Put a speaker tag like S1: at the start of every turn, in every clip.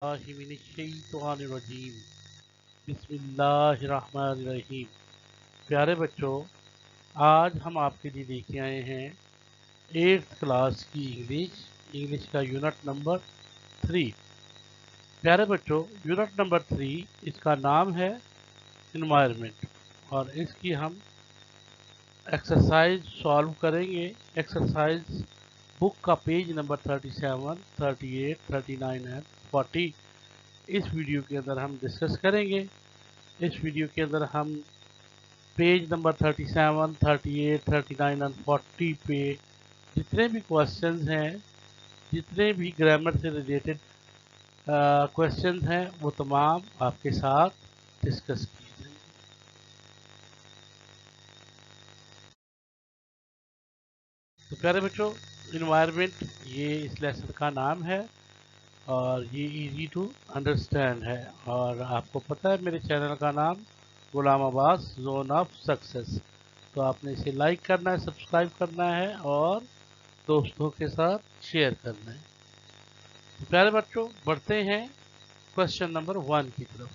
S1: मिनश्शैतानिर्रजीम बिस्मिल्लाहिर्रहमानिर्रहीम। प्यारे बच्चों, आज हम आपके लिए लेके आए हैं 8th क्लास की इंग्लिश का यूनिट नंबर 3। प्यारे बच्चों, यूनिट नंबर 3 इसका नाम है इन्वायरमेंट और इसकी हम एक्सरसाइज सॉल्व करेंगे। एक्सरसाइज बुक का पेज नंबर 37, 38, 39 एंड 40 इस वीडियो के अंदर हम डिस्कस करेंगे। इस वीडियो के अंदर हम पेज नंबर 37, 38, 39 एंड 40 पे जितने भी क्वेश्चंस हैं, जितने भी ग्रामर से रिलेटेड क्वेश्चंस हैं, वो तमाम आपके साथ डिस्कस किए जाएंगे। तो प्यारे बच्चों, इन्वायरमेंट ये इस लेसन का नाम है और ये इजी टू अंडरस्टैंड है। और आपको पता है मेरे चैनल का नाम गुलाम अब्बास जोन ऑफ सक्सेस। तो आपने इसे लाइक करना है, सब्सक्राइब करना है और दोस्तों के साथ शेयर करना है। तो प्यारे बच्चों, बढ़ते हैं क्वेश्चन नंबर 1 की तरफ।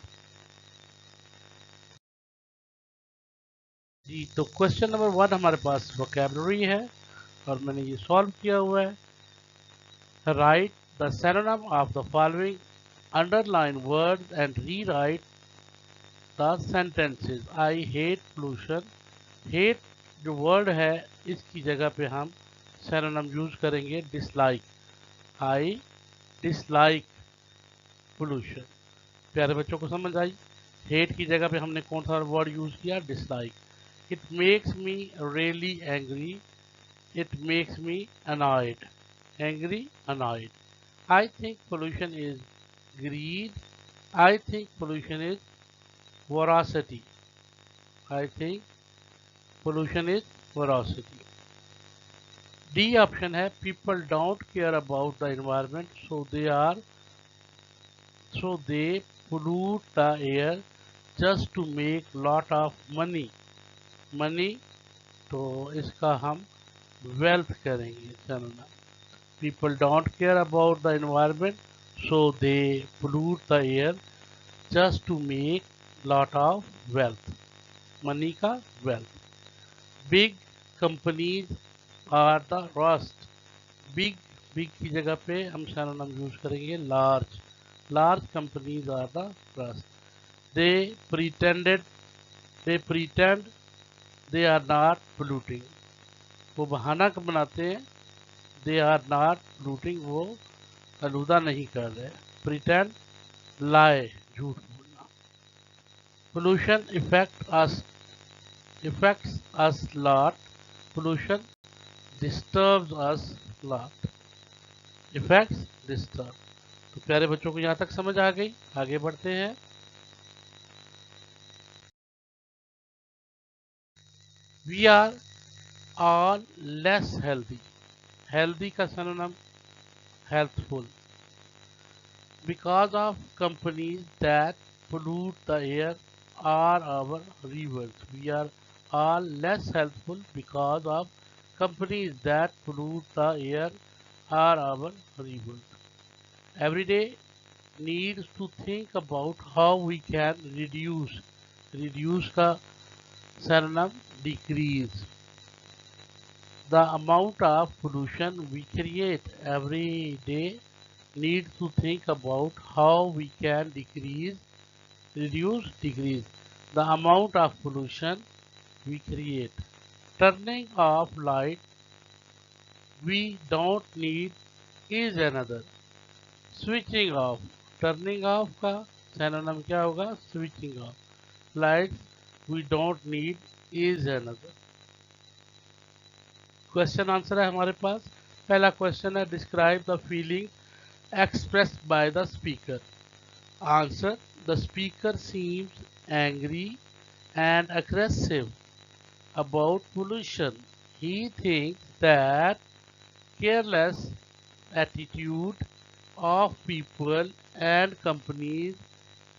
S1: जी, तो क्वेश्चन नंबर 1 हमारे पास वोकैबुलरी है और मैंने ये सॉल्व किया हुआ है। Right the synonym of the following underline words and rewrite the sentences. I hate pollution. Hate जो वर्ड है इसकी जगह पे हम सिनोनिम यूज करेंगे डिसलाइक। I dislike pollution. प्यारे बच्चों को समझ आई? हेट की जगह पे हमने कौन सा वर्ड यूज किया? Dislike. It makes me really angry. It makes me annoyed. Angry, annoyed. I think pollution is greed. I think pollution is voracity. I think pollution is voracity. D option है people don't care about the environment so they pollute the air just to make lot of money. Money तो इसका हम wealth करेंगे चलना। People don't care about the environment so they pollute the air just to make lot of wealth. Money का wealth. Big companies are the worst. Big की जगह पे हम सिनोनिम यूज करेंगे large. Large companies are the worst. They pretend they are not polluting. वो बहाना कब बनाते हैं? They are not polluting, वो आलूदा नहीं कर रहे। Pretend, lie, झूठ बोलना। Pollution affects us lot. Pollution disturbs us lot. Effects disturb. तो प्यारे बच्चों को यहाँ तक समझ आ गई? आगे बढ़ते हैं। We are all less healthy. Healthy का synonym healthful. Because of companies that pollute the air or our rivers. We are all less healthful because of companies that pollute the air or our rivers. Every day needs to think about how we can reduce का synonym decrease the amount of pollution we create. Every day needs to think about how we can decrease the amount of pollution we create. Turning off light we don't need is another. Switching off, turning off का synonym क्या होगा? Switching off. Lights we don't need is another. Question answer है हमारे पास। पहला question है describe the feeling expressed by the speaker. Answer: the speaker seems angry and aggressive about pollution. He thinks that careless attitude of people and companies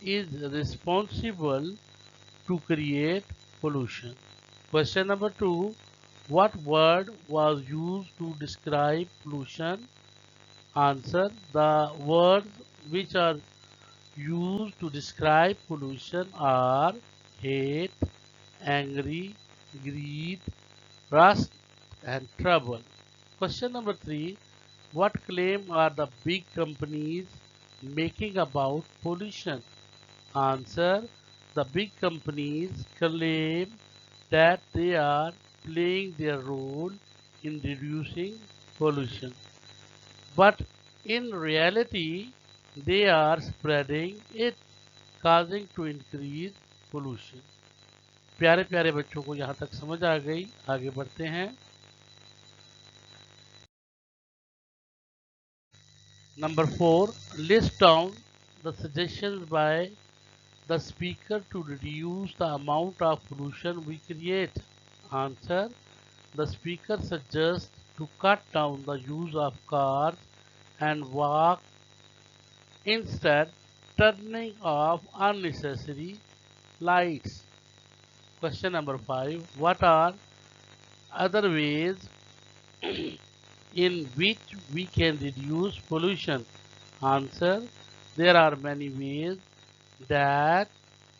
S1: is responsible to create pollution. Question number 2. What word was used to describe pollution? Answer: the words which are used to describe pollution are hate, angry, greed, rust, and trouble. Question number 3. What claim are the big companies making about pollution? Answer. The big companies claim that they are playing their role in reducing pollution. But in reality, they are spreading it, causing to increase pollution. प्यारे प्यारे बच्चों को यहाँ तक समझ आ गई, आगे बढ़ते हैं. Number 4, list down the suggestions by the speaker to reduce the amount of pollution we create. Answer. The speaker suggests to cut down the use of cars and walk, instead turning off unnecessary lights. Question number 5. What are other ways in which we can reduce pollution? Answer. There are many ways that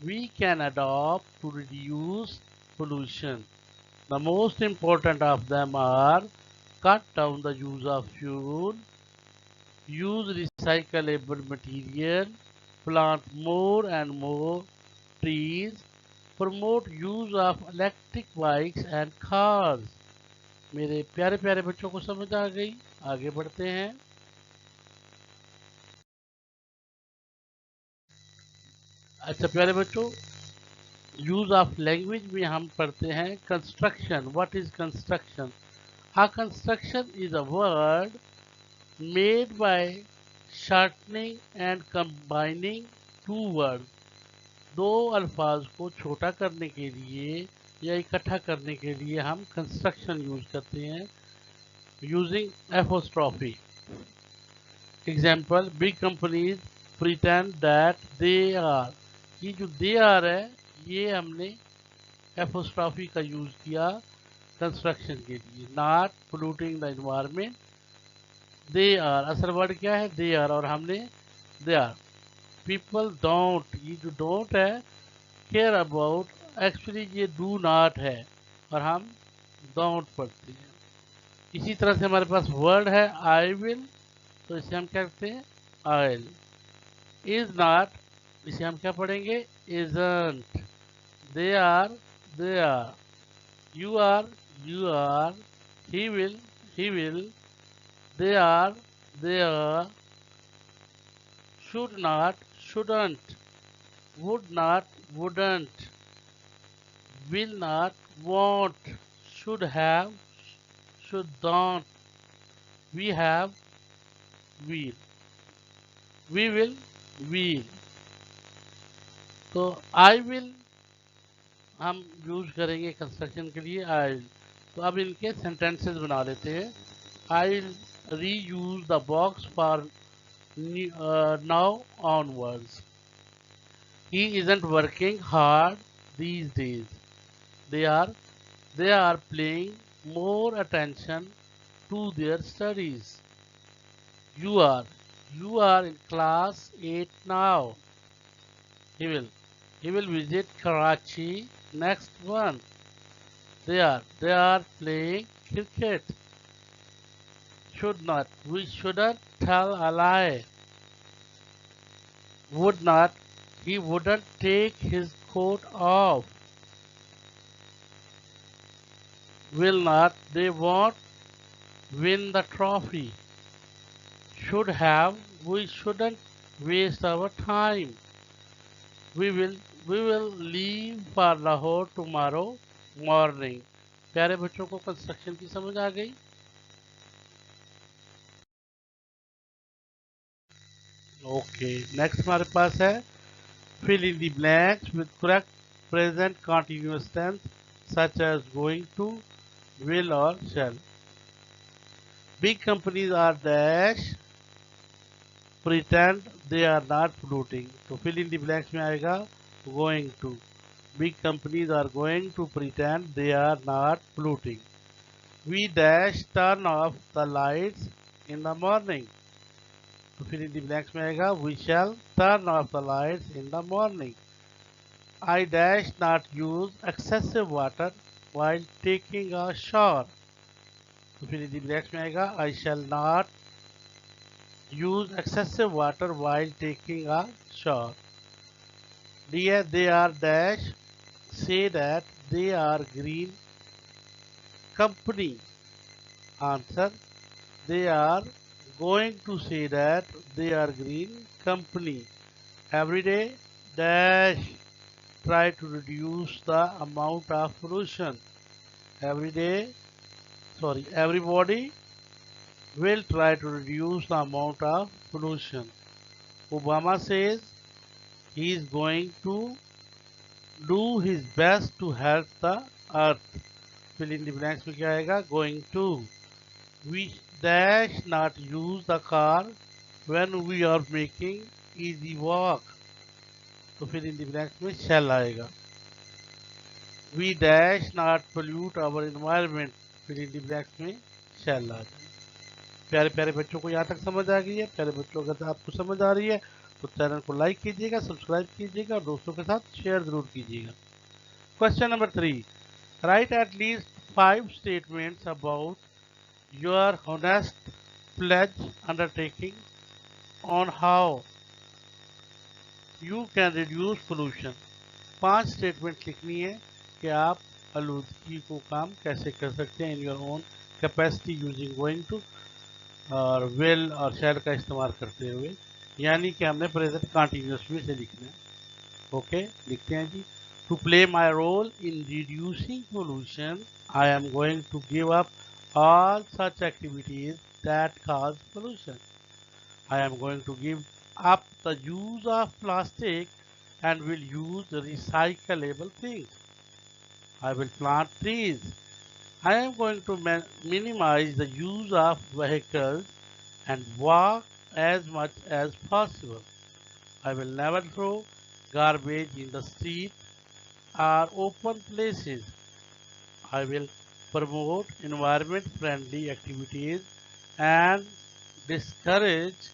S1: we can adopt to reduce pollution. The most important of them are cut down the use of fuel, use recyclable material, plant more and more trees, promote use of electric bikes and cars. मेरे प्यारे प्यारे बच्चों को समझ आ गई, आगे बढ़ते हैं. अच्छा प्यारे बच्चों, यूज ऑफ लैंग्वेज में हम पढ़ते हैं construction. What is construction? A construction is a word made by shortening and combining two words. दो अल्फाज को छोटा करने के लिए या इकट्ठा करने के लिए हम कंस्ट्रक्शन यूज करते हैं using apostrophe. Example, big companies pretend that they are. ये जो दे आर है, ये हमने एपोस्ट्रॉफी का यूज किया कंस्ट्रक्शन के लिए. Not polluting the environment, they are. असल वर्ड क्या है? दे आर, और हमने दे आर. पीपल डोंट, ये जो डोंट है केयर अबाउट, एक्चुअली ये डू नॉट है और हम डोंट पढ़ते हैं. इसी तरह से हमारे पास वर्ड है आई विल, तो इसे हम क्या कहते हैं? आइल. इज नॉट, इसे हम क्या पढ़ेंगे? Isn't. They are, they are. You are, you are. He will, he will. They are, they are. Should not, shouldn't. Would not, wouldn't. Will not, won't. Should have, should don't. We have, will. We will, will. तो I will हम use करेंगे construction के लिए आई. तो अब इनके sentences बना लेते हैं. I reuse the box for now onwards. He isn't working hard these days. They are playing more attention to their studies. You are in class 8 now. He will visit Karachi next month. They are playing cricket. Should not, we shouldn't tell a lie. Would not, he wouldn't take his coat off. Will not, they won't win the trophy. Should have, we shouldn't waste our time. We will leave for Lahore tomorrow morning. प्यारे बच्चों को construction की समझ आ गई. Okay, next हमारे पास है fill in the blanks with correct present continuous tense such as going to, will or shall. Big companies are dash pretend they are not polluting. तो fill in the blanks में आएगा going to. Big companies are going to pretend they are not polluting. We dash turn off the lights in the morning. तो फिर in the blanks में आएगा we shall turn off the lights in the morning. I dash not use excessive water while taking a shower। तो फिर in the blanks में आएगा I shall not use excessive water while taking a shower। Dear, they are dash say that they are green company। Answer, they are going to say that they are green company। Every day dash try to reduce the amount of pollution। Every day, sorry, everybody will try to reduce the amount of pollution। Obama says he is going to do his best to help the earth। fill in the blanks में क्या आएगा going to। We dash not use the car when we are making easy walk। तो fill in the blanks में shall आएगा। We dash not pollute our environment। fill in the blanks में shall आ जाएगा। प्यारे प्यारे बच्चों को यहाँ तक समझ आ गई है? प्यारे बच्चों अगर आपको समझ आ रही है तो चैनल को लाइक कीजिएगा, सब्सक्राइब कीजिएगा और दोस्तों के साथ शेयर जरूर कीजिएगा। Question number 3, right at least 5 statements about your honest pledge undertaking on how you can reduce pollution। 5 statement लिखनी है कि आप आलूदगी को काम कैसे कर सकते हैं in your own capacity using going to और विल और शैल का इस्तेमाल करते हुए, यानी कि हमने प्रेजेंट कंटिन्यूअस में से लिखना है। ओके, लिखते हैं जी। To play my role in reducing pollution I am going to give up all such activities that cause pollution। I am going to give up the use of plastic and will use recyclable things। I will plant trees। I am going to minimize the use of vehicles and walk as much as possible। I will never throw garbage in the street or open places। I will promote environment-friendly activities and discourage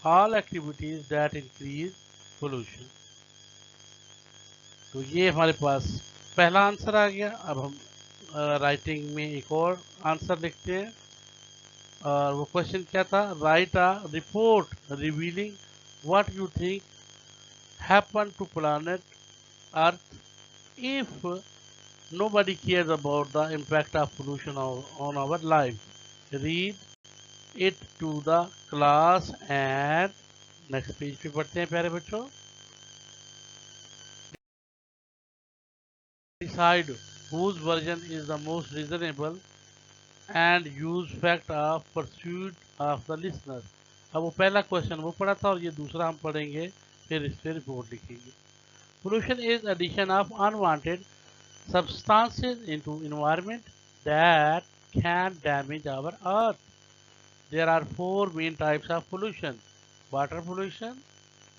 S1: all activities that increase pollution। तो ये हमारे पास पहला answer आ गया। अब हम writing में एक और आंसर लिखते हैं और वो क्वेश्चन क्या था? Write a report revealing what you think happen to planet earth if nobody cares about the impact of pollution on our life। Read it to the class and next page पे पढ़ते हैं प्यारे बच्चों। Decide whose version is the most reasonable and use fact of pursuit of the listener। अब वो पहला question वो पढ़ा था और ये दूसरा हम पढ़ेंगे, फिर इस पे रिपोर्ट लिखेंगे। Pollution is addition of unwanted substances into environment that can damage our earth। There are 4 main types of pollution: water pollution,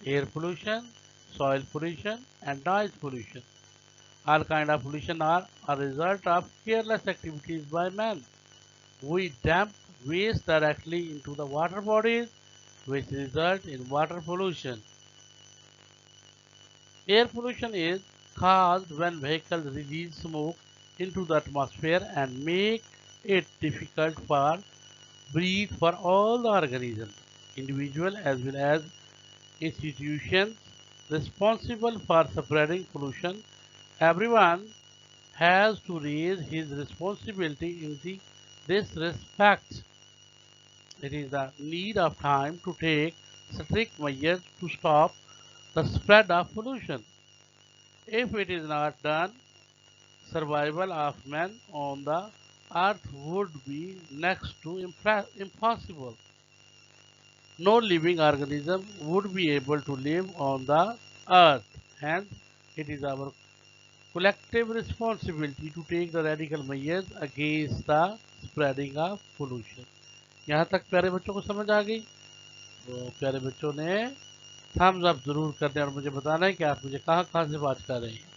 S1: air pollution, soil pollution and noise pollution। All kinds of pollution are a result of careless activities by man। We dump waste directly into the water bodies which result in water pollution। Air pollution is caused when vehicles release smoke into the atmosphere and make it difficult for breathe for all the organisms, individual as well as institutions responsible for spreading pollution। Everyone has to raise his responsibility in this respect। It is the need of time to take strict measures to stop the spread of pollution। If it is not done, survival of man on the earth would be next to impossible। No living organism would be able to live on the earth। Hence, it is our collective responsibility to take the radical measures against the spreading of pollution। यहाँ तक प्यारे बच्चों को समझ आ गई? तो प्यारे बच्चों ने थम्स अप जरूर करना है और मुझे बताना है कि आप मुझे कहाँ कहाँ से बात कर रहे हैं।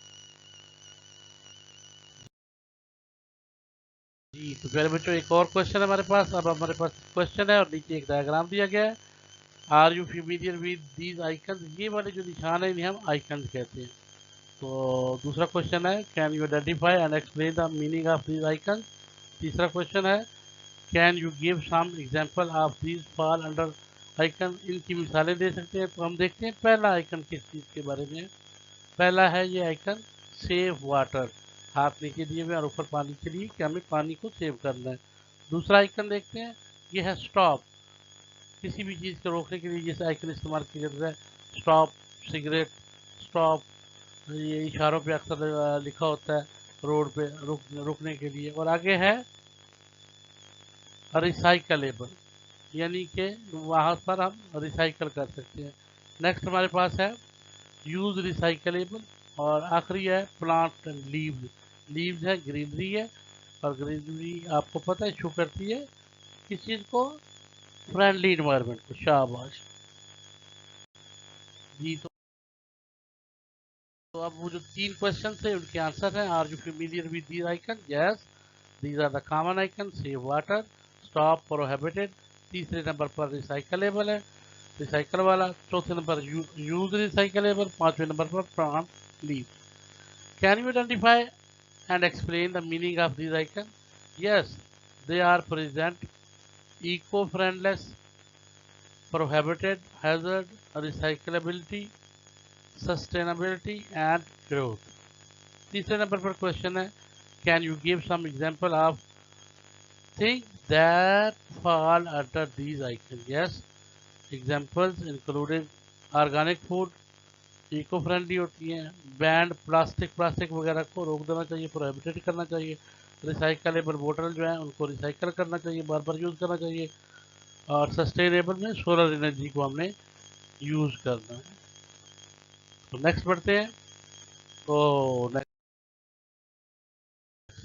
S1: तो प्यारे बच्चों एक और क्वेश्चन हमारे पास। अब हमारे पास क्वेश्चन है और नीचे एक डायग्राम दिया गया है। Are you familiar with these icon, ये वाले जो निशान है इन्हें हम आइकन कहते हैं। तो दूसरा क्वेश्चन है can you identify and explain the meaning of these icon. तीसरा क्वेश्चन है can you give some example of these fall under icon, इनकी मिसालें दे सकते हैं। तो हम देखते हैं पहला आइकन किस चीज़ के बारे में। पहला है ये आइकन सेव वाटर, हाथ नीचे दिए हुए और ऊपर पानी के लिए कि हमें पानी को सेव करना है। दूसरा आइकन देखते हैं, ये है स्टॉप, किसी भी चीज़ को रोकने के लिए जैसे आइकन इस्तेमाल किया जाता है, स्टॉप सिगरेट, स्टॉप, ये इशारों पे अक्सर लिखा होता है रोड पे रुकने के लिए। और आगे है रिसाइकलेबल, यानी कि वहाँ पर हम रिसाइकल कर सकते हैं। नेक्स्ट हमारे पास है यूज रिसाइकलेबल, और आखिरी है प्लांट लीव्स। लीव्स है ग्रीनरी है, और ग्रीनरी आपको पता है शो करती है किस चीज़ को, फ्रेंडली इन्वायरमेंट को। शाबाश जी। तो अब वो जो तीन क्वेश्चन थे उनके आंसर हैं are you familiar with these icon, yes these are the common icon, save water, stop prohibited, तीसरे नंबर पर रिसाइकलेबल है रिसाइकल वाला, चौथे नंबर यूज रिसाइकलेबल, पांचवें नंबर पर plant leave. Can you identify and explain the meaning of these icon, yes they are present eco friendless, prohibited, hazard, recyclability, sustainability and growth। तीसरे number पर question है can you give some example of thing that fall under these icon, yes examples included organic food, eco friendly होती हैं, band plastic वगैरह को रोक देना चाहिए, प्रोहिबिटेड करना चाहिए, रिसाइकलेबल बोतल जो है उनको रिसाइकल करना चाहिए, बार बार यूज़ करना चाहिए, और सस्टेनेबल में सोलर एनर्जी को हमने यूज़ करना है। तो नेक्स्ट बढ़ते हैं। तो नेक्स्ट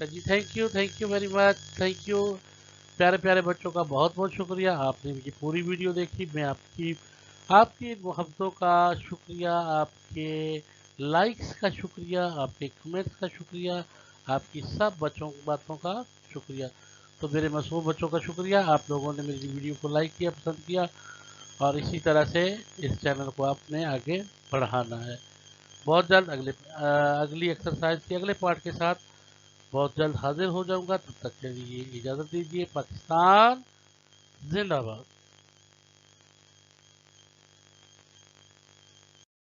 S1: जी, thank you very much, thank you प्यारे प्यारे बच्चों का बहुत बहुत शुक्रिया, आपने मेरी पूरी वीडियो देखी। मैं आपकी आपकी मोहब्बतों का शुक्रिया, आपके लाइक्स का शुक्रिया, आपके कमेंट्स का शुक्रिया, आपकी सब बच्चों बातों का शुक्रिया। तो मेरे मासूम बच्चों का शुक्रिया, आप लोगों ने मेरी वीडियो को लाइक किया, पसंद किया, और इसी तरह से इस चैनल को आपने आगे बढ़ाना है। बहुत जल्द अगली एक्सरसाइज के अगले पार्ट के साथ बहुत जल्द हाजिर हो जाऊंगा। तब तक के लिए इजाज़त दीजिए। पाकिस्तान जिंदाबाद।